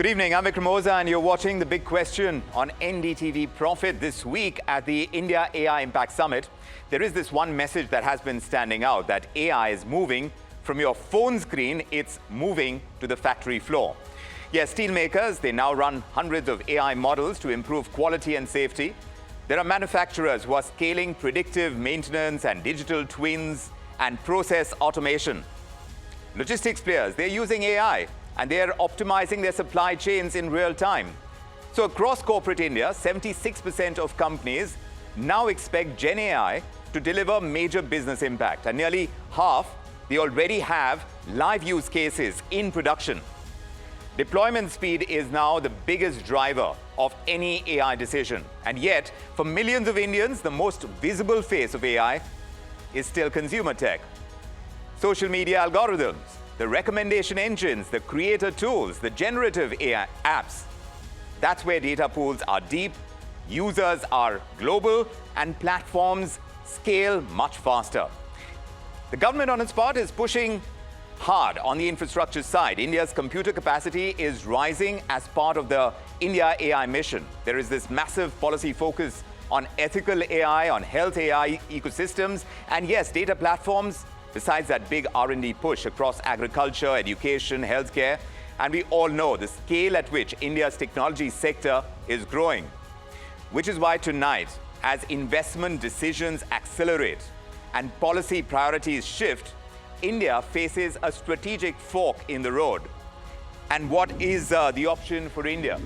Good evening, I'm Vikram Oza and you're watching The Big Question on NDTV Profit. This week at the India AI Impact Summit, there is this one message that has been standing out, that AI is moving from your phone screen, it's moving to the factory floor. Yes, steel makers, they now run hundreds of AI models to improve quality and safety. There are manufacturers who are scaling predictive maintenance and digital twins and process automation. Logistics players, they're using AI and they're optimizing their supply chains in real time. So across corporate India, 76% of companies now expect Gen AI to deliver major business impact, and nearly half, they already have live use cases in production. Deployment speed is now the biggest driver of any AI decision. And yet, for millions of Indians, the most visible face of AI is still consumer tech. Social media algorithms, the recommendation engines, the creator tools, the generative AI apps. That's where data pools are deep, users are global, and platforms scale much faster. The government on its part is pushing hard on the infrastructure side. India's computer capacity is rising as part of the India AI mission. There is this massive policy focus on ethical AI, on health AI ecosystems, and yes, data platforms. Besides that big R&D push across agriculture, education, healthcare, and we all know the scale at which India's technology sector is growing. Which is why tonight, as investment decisions accelerate and policy priorities shift, India faces a strategic fork in the road. And what is the option for India?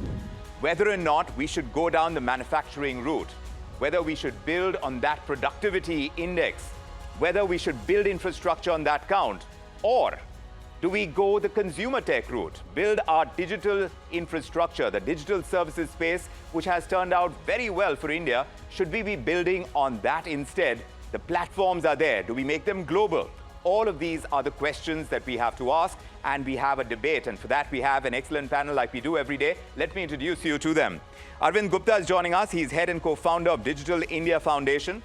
Whether or not we should go down the manufacturing route, whether we should build on that productivity index, whether we should build infrastructure on that count, or do we go the consumer tech route, build our digital infrastructure, the digital services space, which has turned out very well for India? Should we be building on that instead? The platforms are there. Do we make them global? All of these are the questions that we have to ask, and we have a debate. And for that, we have an excellent panel like we do every day. Let me introduce you to them. Arvind Gupta is joining us. He's head and co-founder of Digital India Foundation.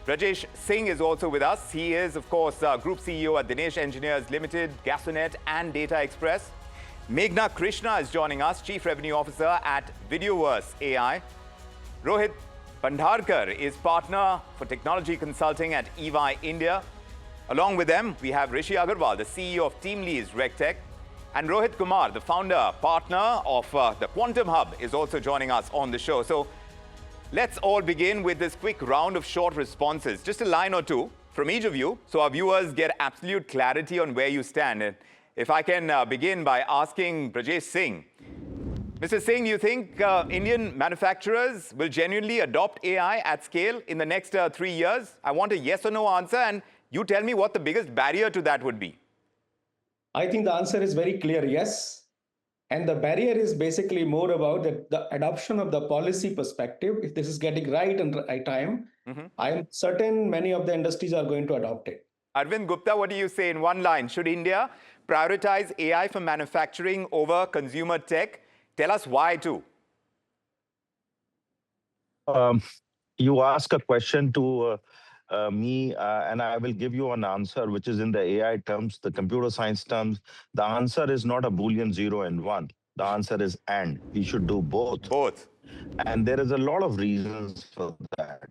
Rajesh Singh is also with us. He is, of course, Group CEO at Dinesh Engineers Limited, Gasonet and Data Express. Meghna Krishna is joining us, Chief Revenue Officer at Videoverse AI. Rohit Bandharkar is Partner for Technology Consulting at EY India. Along with them, we have Rishi Agarwal, the CEO of TeamLease RegTech. And Rohit Kumar, the founder, partner of the Quantum Hub, is also joining us on the show. So let's all begin with this quick round of short responses. Just a line or two from each of you, so our viewers get absolute clarity on where you stand. And if I can begin by asking Rajesh Singh. Mr. Singh, do you think Indian manufacturers will genuinely adopt AI at scale in the next 3 years? I want a yes or no answer, and you tell me what the biggest barrier to that would be. I think the answer is very clear, yes. And the barrier is basically more about the adoption of the policy perspective. If this is getting right in the right time, I am certain many of the industries are going to adopt it. Arvind Gupta, what do you say in one line? Should India prioritize AI for manufacturing over consumer tech? Tell us why too. You ask a question to me, and I will give you an answer, which is in the AI terms, the computer science terms. The answer is not a Boolean 0 and 1. The answer is and. We should do both. Both. And there is a lot of reasons for that.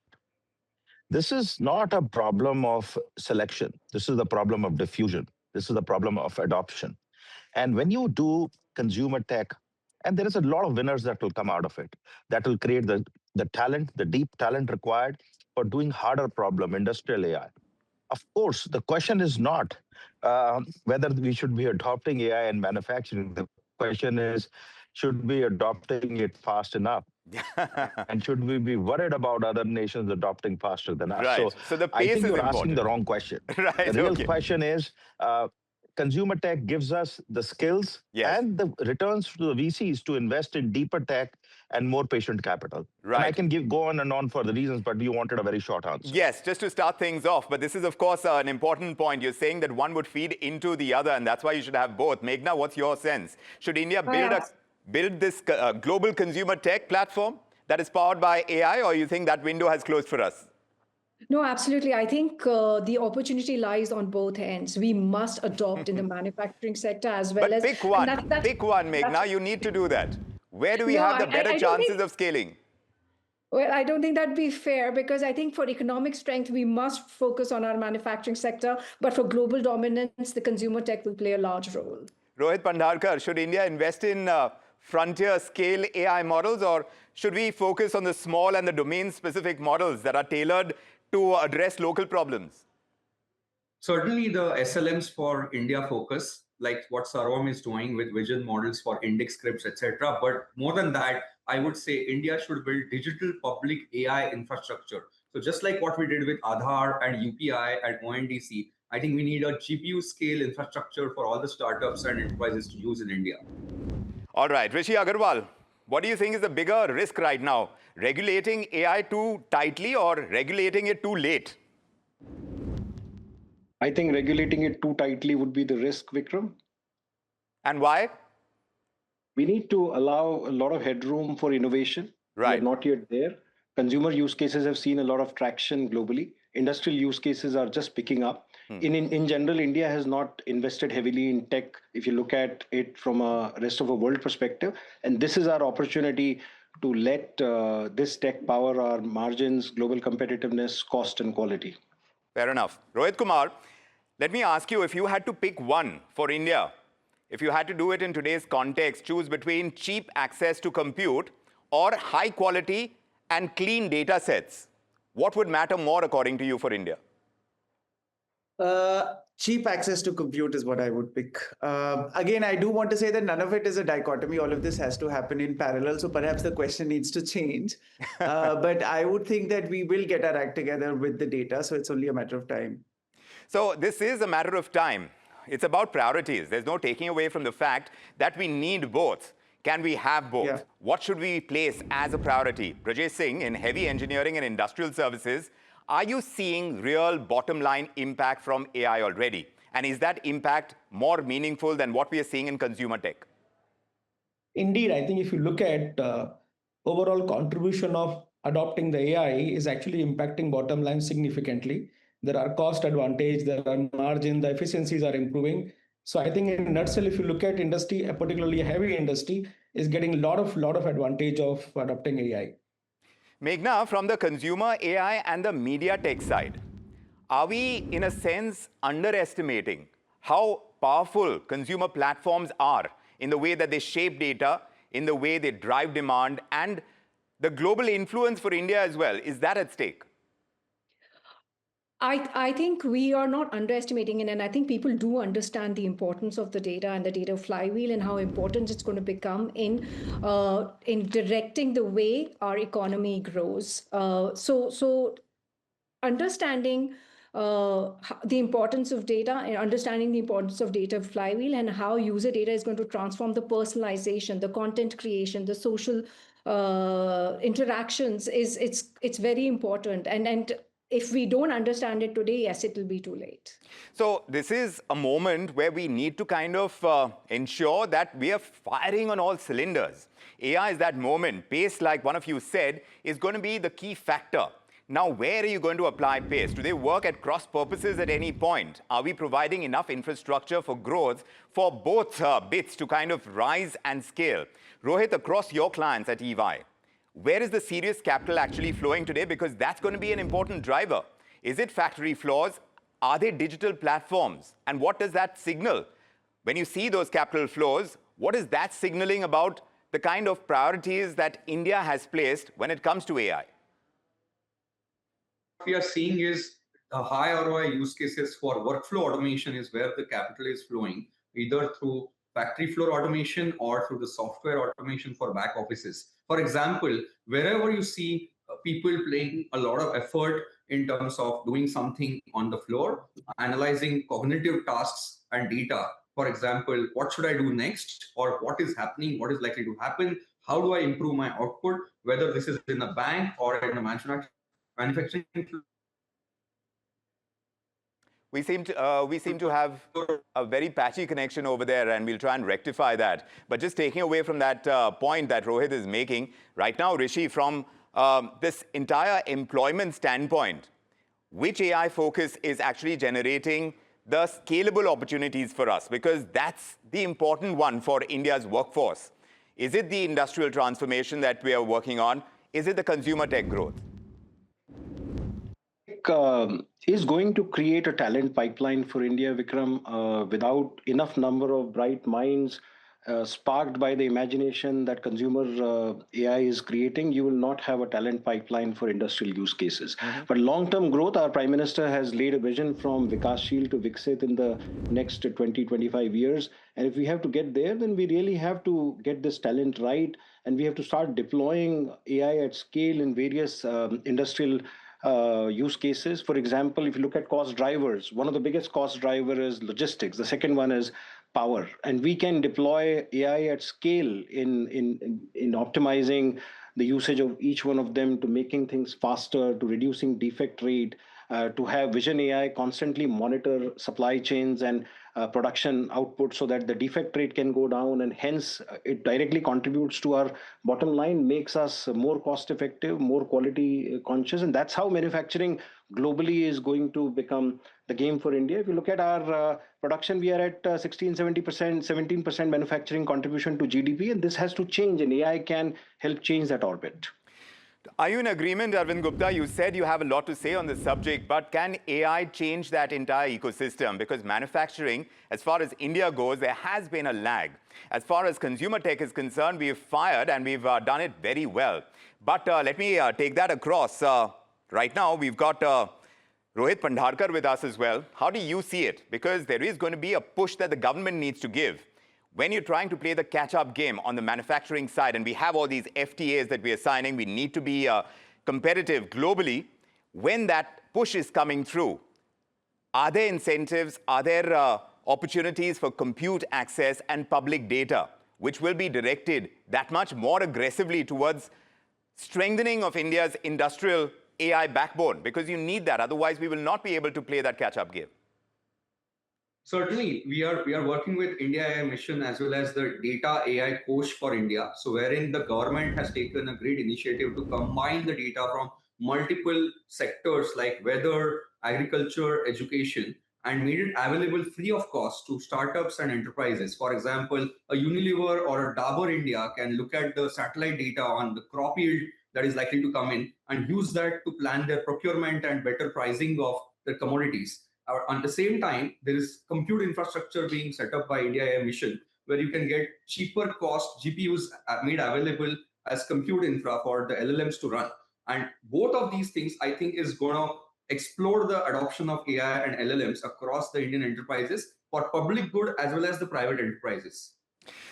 This is not a problem of selection. This is the problem of diffusion. This is the problem of adoption. And when you do consumer tech, and there is a lot of winners that will come out of it, that will create the talent, the deep talent required for doing harder problem, industrial AI. Of course, the question is not whether we should be adopting AI in manufacturing. The question is, should we be adopting it fast enough? And should we be worried about other nations adopting faster than us? Right. So the pace I think is you're important. asking the wrong question. Right. The real question is, consumer tech gives us the skills and the returns to the VCs to invest in deeper tech and more patient capital. Right. And I can go on and on for the reasons, but you wanted a very short answer. Yes, just to start things off, but this is, of course, an important point. You're saying that one would feed into the other, and that's why you should have both. Meghna, what's your sense? Should India build this global consumer tech platform that is powered by AI, or you think that window has closed for us? No, absolutely. I think the opportunity lies on both ends. We must adopt in the manufacturing sector as well But as, and pick one, that's Meghna. You need to do that. Where do we no, have the better I don't chances think. of scaling? Well, I don't think that'd be fair because I think for economic strength, we must focus on our manufacturing sector. But for global dominance, the consumer tech will play a large role. Rohit Pandharkar, should India invest in frontier scale AI models, or should we focus on the small and the domain specific models that are tailored to address local problems? Certainly, the SLMs for India focus, like what Sarvam is doing with vision models for index scripts, etc. But more than that, I would say India should build digital public AI infrastructure. So just like what we did with Aadhaar and UPI and ONDC, I think we need a GPU scale infrastructure for all the startups and enterprises to use in India. All right, Rishi Agarwal, what do you think is the bigger risk right now? Regulating AI too tightly or regulating it too late? I think regulating it too tightly would be the risk, Vikram. And why? We need to allow a lot of headroom for innovation. We Right. are not yet there. Consumer use cases have seen a lot of traction globally. Industrial use cases are just picking up. In general, India has not invested heavily in tech if you look at it from a rest of the world perspective. And this is our opportunity to let this tech power our margins, global competitiveness, cost, and quality. Fair enough. Rohit Kumar, let me ask you, if you had to pick one for India, if you had to do it in today's context, choose between cheap access to compute or high quality and clean data sets, what would matter more according to you for India? Cheap access to compute is what I would pick. Again, I do want to say that none of it is a dichotomy. All of this has to happen in parallel. So perhaps the question needs to change. But I would think that we will get our act together with the data. So it's only a matter of time. So this is a matter of time. It's about priorities. There's no taking away from the fact that we need both. Can we have both? Yeah. What should we place as a priority? Brajesh Singh, in heavy engineering and industrial services, are you seeing real bottom line impact from AI already? And is that impact more meaningful than what we are seeing in consumer tech? Indeed, I think if you look at overall contribution of adopting the AI is actually impacting bottom line significantly. There are cost advantage, there are margin, the efficiencies are improving. So I think in a nutshell, if you look at industry, particularly a heavy industry, is getting a lot of advantage of adopting AI. Meghna, from the consumer AI and the media tech side, are we, in a sense, underestimating how powerful consumer platforms are in the way that they shape data, in the way they drive demand, and the global influence for India as well? Is that at stake? I think we are not underestimating it, and I think people do understand the importance of the data and the data flywheel and how important it's going to become in directing the way our economy grows. So understanding the importance of data and understanding the importance of data flywheel and how user data is going to transform the personalization, the content creation, the social interactions it's very important. And if we don't understand it today, yes, it will be too late. So this is a moment where we need to kind of ensure that we are firing on all cylinders. AI is that moment. Pace, like one of you said, is going to be the key factor. Now, where are you going to apply pace? Do they work at cross purposes at any point? Are we providing enough infrastructure for growth for both bits to kind of rise and scale? Rohit, across your clients at EY, where is the serious capital actually flowing today? Because that's going to be an important driver. Is it factory floors? Are they digital platforms? And what does that signal? When you see those capital flows, what is that signaling about the kind of priorities that India has placed when it comes to AI? What we are seeing is the high ROI use cases for workflow automation is where the capital is flowing, either through factory floor automation or through the software automation for back offices. For example, wherever you see people playing a lot of effort in terms of doing something on the floor, analyzing cognitive tasks and data. For example, what should I do next? Or what is happening? What is likely to happen? How do I improve my output? Whether this is in a bank or in a manufacturing. We seem to have a very patchy connection over there, and we'll try and rectify that. But just taking away from that point that Rohit is making, right now, Rishi, from this entire employment standpoint, which AI focus is actually generating the scalable opportunities for us? Because that's the important one for India's workforce. Is it the industrial transformation that we are working on? Is it the consumer tech growth? Is going to create a talent pipeline for India, Vikram, without enough number of bright minds sparked by the imagination that consumer AI is creating. You will not have a talent pipeline for industrial use cases. But long-term growth, our Prime Minister has laid a vision from Vikashsheel to Viksit in the next 20, 25 years. And if we have to get there, then we really have to get this talent right. And we have to start deploying AI at scale in various industrial use cases. For example, if you look at cost drivers, one of the biggest cost driver is logistics. The second one is power, and we can deploy AI at scale in optimizing the usage of each one of them, to making things faster, to reducing defect rate, to have Vision AI constantly monitor supply chains and production output so that the defect rate can go down, and hence it directly contributes to our bottom line, makes us more cost effective, more quality conscious. And that's how manufacturing globally is going to become the game for India. If you look at our production, we are at 16, 70%, 17% manufacturing contribution to GDP, and this has to change, and AI can help change that orbit. Are you in agreement, Arvind Gupta? You said you have a lot to say on this subject, but can AI change that entire ecosystem? Because manufacturing, as far as India goes, there has been a lag. As far as consumer tech is concerned, we've fired and we've done it very well. But let me take that across. Right now, we've got Rohit Pandharkar with us as well. How do you see it? Because there is going to be a push that the government needs to give. When you're trying to play the catch-up game on the manufacturing side, and we have all these FTAs that we are signing, we need to be competitive globally. When that push is coming through, are there incentives, are there opportunities for compute access and public data, which will be directed that much more aggressively towards strengthening of India's industrial AI backbone? Because you need that, otherwise we will not be able to play that catch-up game. Certainly, we are working with India AI Mission as well as the Data AI Coach for India. So, wherein the government has taken a great initiative to combine the data from multiple sectors like weather, agriculture, education, and made it available free of cost to startups and enterprises. For example, a Unilever or a Dabur India can look at the satellite data on the crop yield that is likely to come in and use that to plan their procurement and better pricing of their commodities. At the same time, there is compute infrastructure being set up by India AI Mission, where you can get cheaper cost GPUs made available as compute infra for the LLMs to run. And both of these things, I think, is going to explore the adoption of AI and LLMs across the Indian enterprises for public good as well as the private enterprises.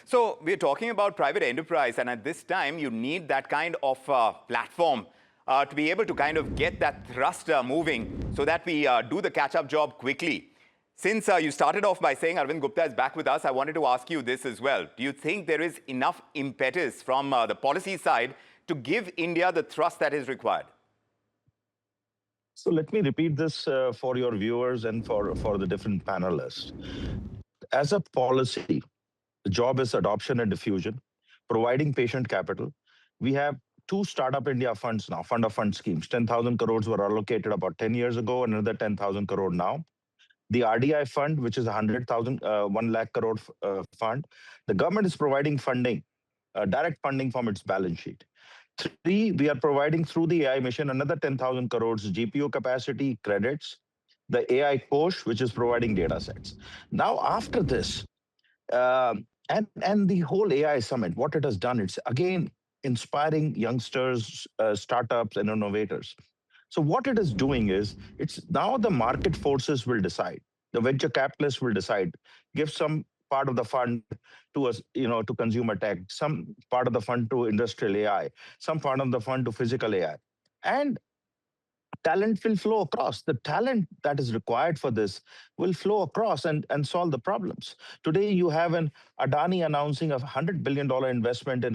So we're talking about private enterprise, and at this time, you need that kind of platform to be able to kind of get that thrust moving so that we do the catch-up job quickly. Since you started off by saying Arvind Gupta is back with us, I wanted to ask you this as well. Do you think there is enough impetus from the policy side to give India the thrust that is required? So let me repeat this for your viewers and for the different panelists. As a policy, the job is adoption and diffusion, providing patient capital. We have two Startup India funds now, fund of fund schemes. 10,000 crores were allocated about 10 years ago, another 10,000 crore now. The RDI fund, which is 1 lakh crore fund, the government is providing funding, direct funding from its balance sheet. Three, we are providing through the AI mission another 10,000 crores GPU capacity credits, the AI Kosh, which is providing data sets. Now, after this, and the whole AI summit, what it has done, it's again inspiring youngsters, startups, and innovators. So what it is doing is, it's now the market forces will decide. The venture capitalists will decide, give some part of the fund to us, to consumer tech, some part of the fund to industrial AI, some part of the fund to physical AI, and talent will flow across. The talent that is required for this will flow across and solve the problems. Today, you have an Adani announcing a $100 billion investment in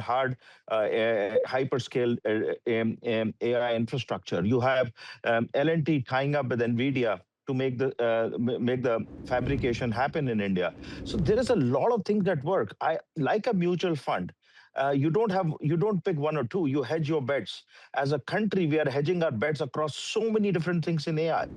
hyperscale AI infrastructure. You have L&T tying up with NVIDIA to make the fabrication happen in India. So there is a lot of things that work. I like a mutual fund. You don't pick one or two. You hedge your bets. As a country, we are hedging our bets across so many different things in AI.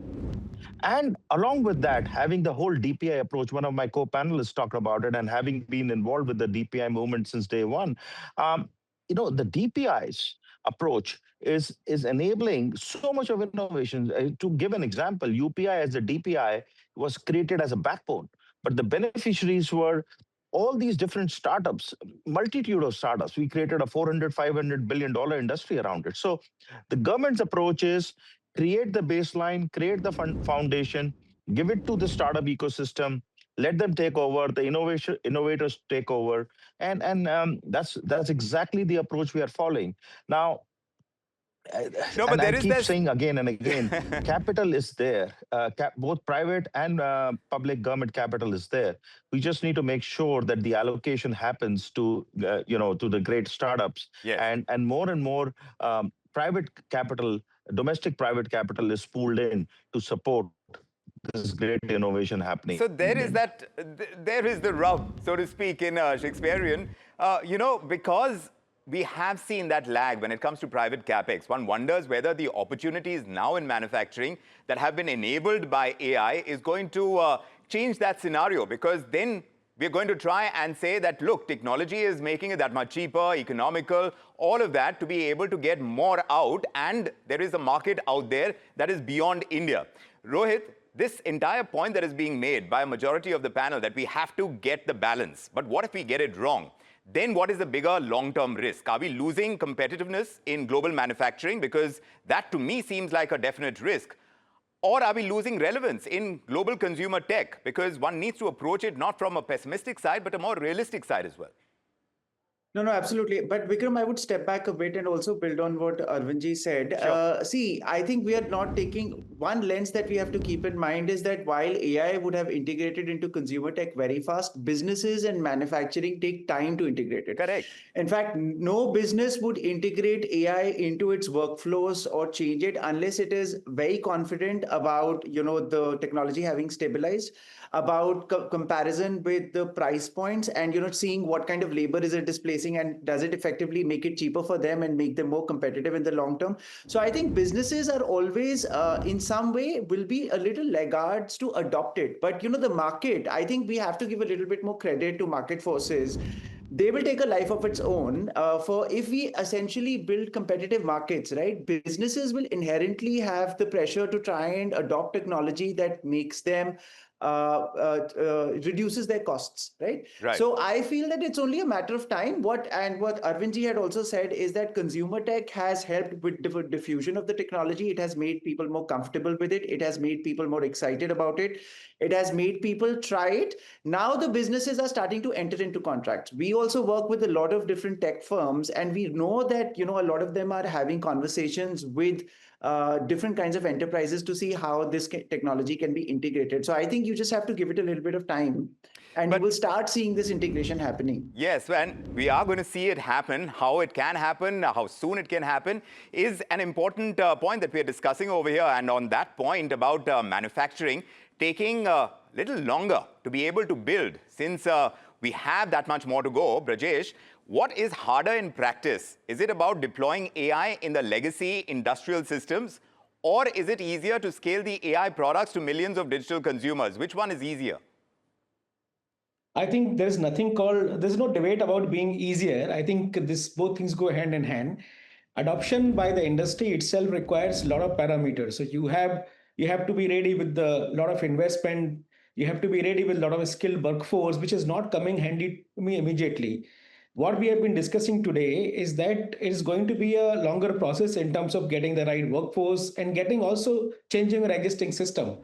And along with that, having the whole DPI approach, one of my co-panelists talked about it, and having been involved with the DPI movement since day one, the DPI's approach is enabling so much of innovation. To give an example, UPI as a DPI was created as a backbone, but the beneficiaries were all these different startups, multitude of startups. We created a 400, $500 billion industry around it. So the government's approach is create the baseline, create the foundation, give it to the startup ecosystem, let them take over, the innovators take over, and that's exactly the approach we are following. Now, No, but and I there is keep this. saying again and again, capital is there. Both private and public government capital is there. We just need to make sure that the allocation happens to to the great startups, Yes. and more private capital, domestic private capital is pooled in to support this great innovation happening. So there is that, there is the rub, so to speak, in Shakespearean. Because we have seen that lag when it comes to private capex. One wonders whether the opportunities now in manufacturing that have been enabled by AI is going to change that scenario, because then we're going to try and say that, look, technology is making it that much cheaper, economical, all of that to be able to get more out, and there is a market out there that is beyond India. Rohit, this entire point that is being made by a majority of the panel that we have to get the balance, but what if we get it wrong? Then what is the bigger long-term risk? Are we losing competitiveness in global manufacturing? Because that to me seems like a definite risk. Or are we losing relevance in global consumer tech? Because one needs to approach it not from a pessimistic side, but a more realistic side as well. No, absolutely. But Vikram, I would step back a bit and also build on what Arvindji said. Sure. See, I think we are not taking one lens that we have to keep in mind is that while AI would have integrated into consumer tech very fast, businesses and manufacturing take time to integrate it. Correct. In fact, no business would integrate AI into its workflows or change it unless it is very confident about, the technology having stabilized, about comparison with the price points, and seeing what kind of labor is it displacing and does it effectively make it cheaper for them and make them more competitive in the long term. So I think businesses are always in some way will be a little laggards to adopt it, but the market, I think we have to give a little bit more credit to market forces. They will take a life of its own. For if we essentially build competitive markets, right? Businesses will inherently have the pressure to try and adopt technology that makes them reduces their costs, right? Right. So I feel that it's only a matter of time. What Arvindji had also said is that consumer tech has helped with the diffusion of the technology. It has made people more comfortable with it. It has made people more excited about it. It has made people try it. Now the businesses are starting to enter into contracts. We also work with a lot of different tech firms, and we know that a lot of them are having conversations with different kinds of enterprises to see how this technology can be integrated. So I think you just have to give it a little bit of time, and you will start seeing this integration happening. Yes, and we are going to see it happen. How it can happen, how soon it can happen is an important point that we are discussing over here. And on that point about manufacturing taking a little longer to be able to build, since we have that much more to go, Brajesh, what is harder in practice? Is it about deploying AI in the legacy industrial systems, or is it easier to scale the AI products to millions of digital consumers? Which one is easier? I think there's no debate about being easier. I think both things go hand in hand. Adoption by the industry itself requires a lot of parameters. So you have to be ready with a lot of investment. You have to be ready with a lot of skilled workforce, which is not coming handy to me immediately. What we have been discussing today is that it is going to be a longer process in terms of getting the right workforce and changing our existing system.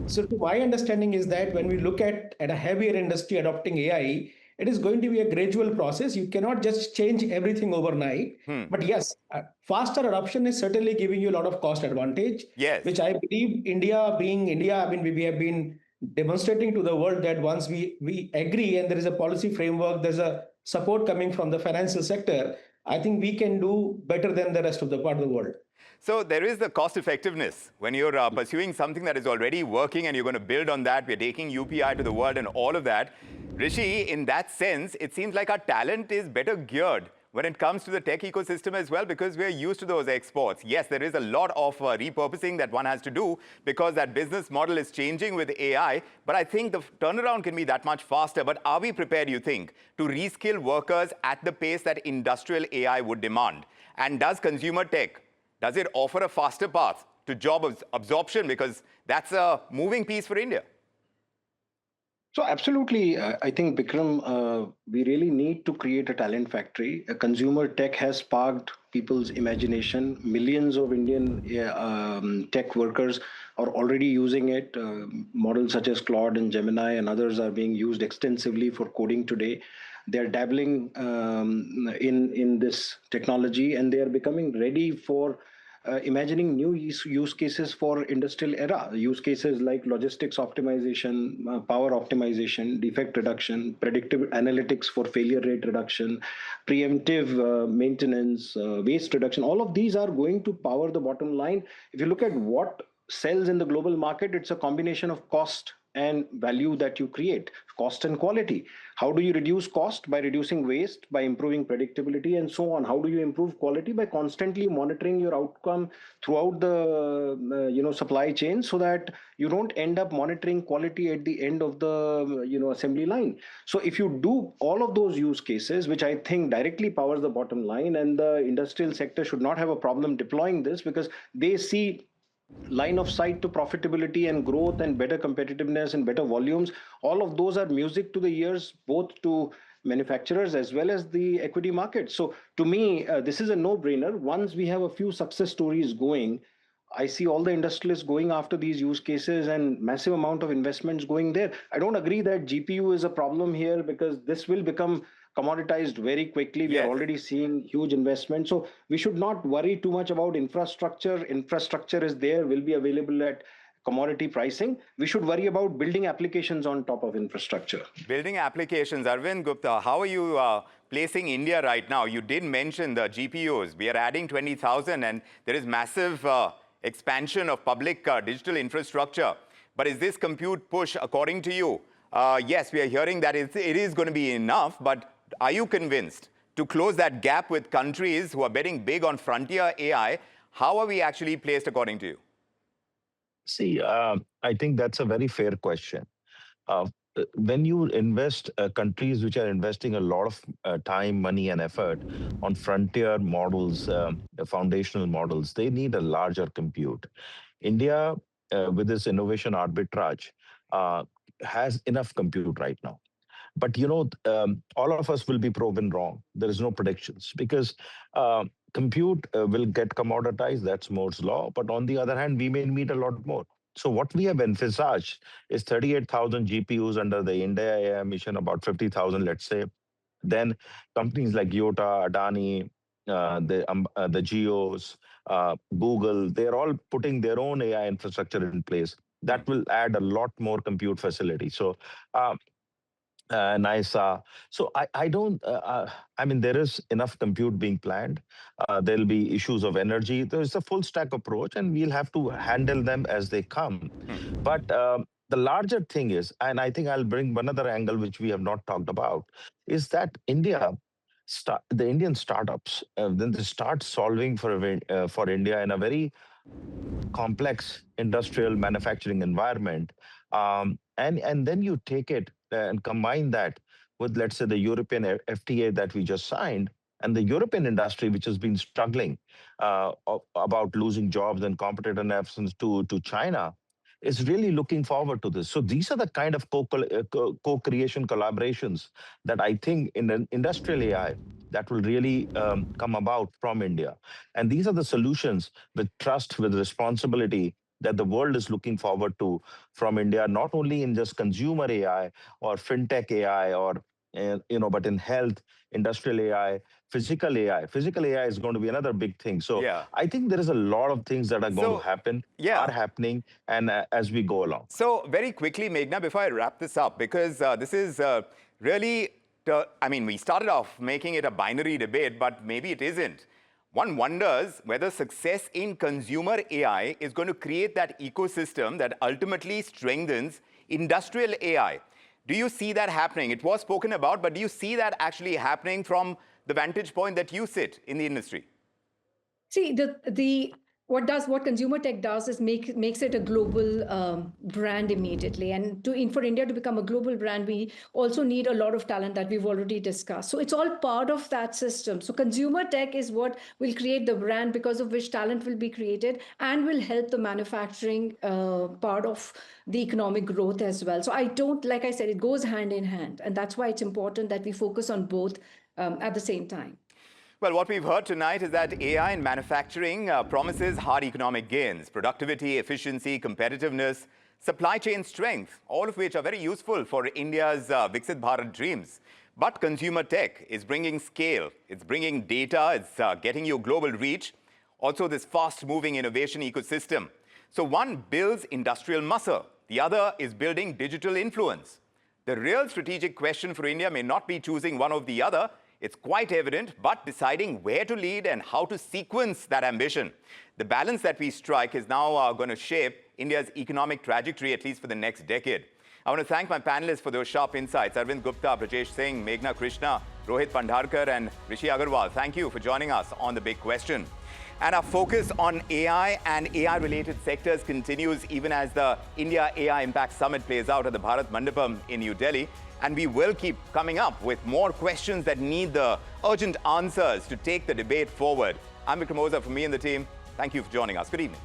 So to my understanding is that when we look at a heavier industry adopting AI, it is going to be a gradual process. You cannot just change everything overnight. But yes, faster adoption is certainly giving you a lot of cost advantage, yes, which I believe India being India, I mean, we have been demonstrating to the world that once we agree and there is a policy framework, there's a support coming from the financial sector, I think we can do better than the rest of the part of the world. So there is the cost effectiveness when you're pursuing something that is already working and you're going to build on that. We're taking UPI to the world and all of that. Rishi, in that sense, it seems like our talent is better geared when it comes to the tech ecosystem as well, because we're used to those exports. Yes, there is a lot of repurposing that one has to do because that business model is changing with AI, but I think the turnaround can be that much faster. But are we prepared, you think, to reskill workers at the pace that industrial AI would demand? And does consumer tech, does it offer a faster path to job absorption? Because that's a moving piece for India. So absolutely, I think Bikram, we really need to create a talent factory. A consumer tech has sparked people's imagination. Millions of Indian tech workers are already using it. Models such as Claude and Gemini and others are being used extensively for coding today. They're dabbling in this technology, and they are becoming ready for imagining new use cases for industrial era. Use cases like logistics optimization, power optimization, defect reduction, predictive analytics for failure rate reduction, preemptive maintenance, waste reduction. All of these are going to power the bottom line. If you look at what sells in the global market, it's a combination of cost and value that you create, cost and quality. How do you reduce cost? By reducing waste, by improving predictability, and so on. How do you improve quality? By constantly monitoring your outcome throughout the supply chain, so that you don't end up monitoring quality at the end of the assembly line. So if you do all of those use cases, which I think directly powers the bottom line, and the industrial sector should not have a problem deploying this, because they see line of sight to profitability and growth and better competitiveness and better volumes. All of those are music to the ears, both to manufacturers as well as the equity market. So to me, this is a no-brainer. Once we have a few success stories going, I see all the industrialists going after these use cases and massive amount of investments going there. I don't agree that GPU is a problem here, because this will become commoditized very quickly. We are already seeing huge investment. So we should not worry too much about infrastructure. Infrastructure is there, will be available at commodity pricing. We should worry about building applications on top of infrastructure. Building applications. Arvind Gupta, how are you placing India right now? You did mention the GPUs. We are adding 20,000 and there is massive expansion of public digital infrastructure. But is this compute push, according to you? Yes, we are hearing that it is going to be enough, but are you convinced to close that gap with countries who are betting big on frontier AI? How are we actually placed, according to you? See, I think that's a very fair question. When you invest, countries which are investing a lot of time, money, and effort on frontier models, foundational models, they need a larger compute. India, with this innovation arbitrage, has enough compute right now. But all of us will be proven wrong. There is no predictions, because compute will get commoditized. That's Moore's law. But on the other hand, we may need a lot more. So what we have envisaged is 38,000 GPUs under the India AI mission, about 50,000, let's say. Then companies like Yotta, Adani, the Geos, Google, they're all putting their own AI infrastructure in place. That will add a lot more compute facility. So NISA. So I don't, I mean, there is enough compute being planned. There'll be issues of energy. There's a full stack approach, and we'll have to handle them as they come. But the larger thing is, and I think I'll bring one other angle which we have not talked about, is that the Indian startups, then they start solving for India in a very complex industrial manufacturing environment. And then you take it and combine that with, let's say, the European FTA that we just signed, and the European industry, which has been struggling about losing jobs and competitiveness to China, is really looking forward to this. So these are the kind of co-creation collaborations that I think in an industrial AI that will really come about from India. And these are the solutions with trust, with responsibility, that the world is looking forward to from India, not only in just consumer AI or fintech AI, or but in health, industrial AI, physical AI. Physical AI is going to be another big thing. So I think there is a lot of things that are going to happen, are happening, and as we go along. So very quickly, Meghna, before I wrap this up, because this is really, I mean, we started off making it a binary debate, but maybe it isn't. One wonders whether success in consumer AI is going to create that ecosystem that ultimately strengthens industrial AI. Do you see that happening? It was spoken about, but do you see that actually happening from the vantage point that you sit in the industry? See, what consumer tech does is makes it a global brand immediately. And for India to become a global brand, we also need a lot of talent that we've already discussed. So it's all part of that system. So consumer tech is what will create the brand, because of which talent will be created and will help the manufacturing part of the economic growth as well. So like I said, it goes hand in hand. And that's why it's important that we focus on both at the same time. Well, what we've heard tonight is that AI in manufacturing promises hard economic gains, productivity, efficiency, competitiveness, supply chain strength, all of which are very useful for India's Viksit Bharat dreams. But consumer tech is bringing scale, it's bringing data, it's getting you global reach, also this fast-moving innovation ecosystem. So one builds industrial muscle, the other is building digital influence. The real strategic question for India may not be choosing one or the other, it's quite evident, but deciding where to lead and how to sequence that ambition. The balance that we strike is now going to shape India's economic trajectory, at least for the next decade. I want to thank my panelists for those sharp insights. Arvind Gupta, Brajesh Singh, Meghna Krishna, Rohit Pandharkar and Rishi Agarwal. Thank you for joining us on The Big Question. And our focus on AI and AI-related sectors continues even as the India AI Impact Summit plays out at the Bharat Mandapam in New Delhi. And we will keep coming up with more questions that need the urgent answers to take the debate forward. I'm Vikram Oza from me and the team. Thank you for joining us. Good evening.